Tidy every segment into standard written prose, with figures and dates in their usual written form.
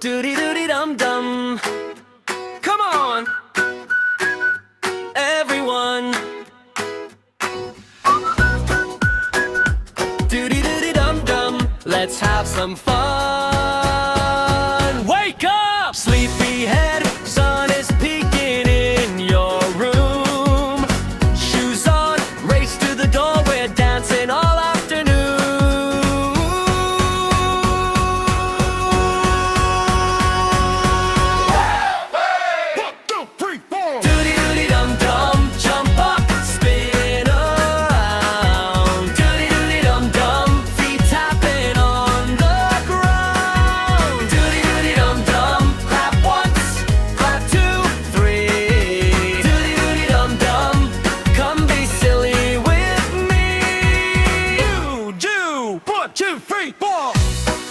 Dudi Dudi Dum Dum. Come on, everyone. Dudi Dudi Dum Dum. Let's have some fun. Wake up, sleepyhead. Sun is peeking in your room. Shoes on, race to the door. We're dancing all afternoon. Dudi Dudi Dum Dum, jump up, spin around. Dudi Dudi Dum Dum, feet tapping on the ground. Dudi Dudi Dum Dum, clap once, clap two, three. Dudi Dudi Dum Dum, come be silly with me. Do, 1, 2, 3, 4.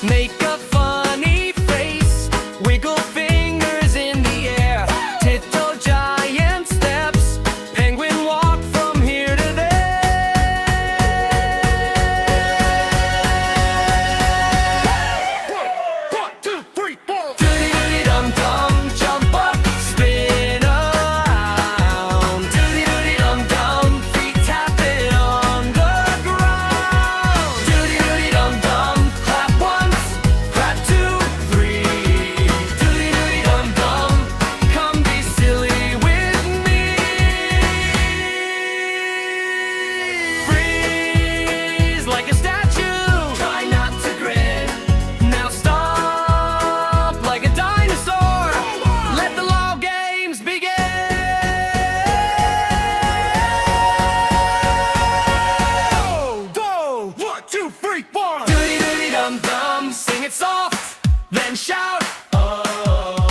Make a funny face, wiggle fingers in the air, tiptoe giant steps, penguin walk from here to there. 1, 2, 3, 4. Dudi Dudi Dum Dum, jump up, spin around. Dudi Dudi Dum Dum, feet tapping on the ground. Dudi Dudi Dum Dum, clap once, clap two, three. Dudi Dudi Dum Dum, come be silly with me. Freeze like a statue, try not to grin. Now stomp like a dinosaur. Let the law games begin. Go! 1, 2, 3, 4. Dudi Dudi Dum Dum, sing it soft, then shout. Oh.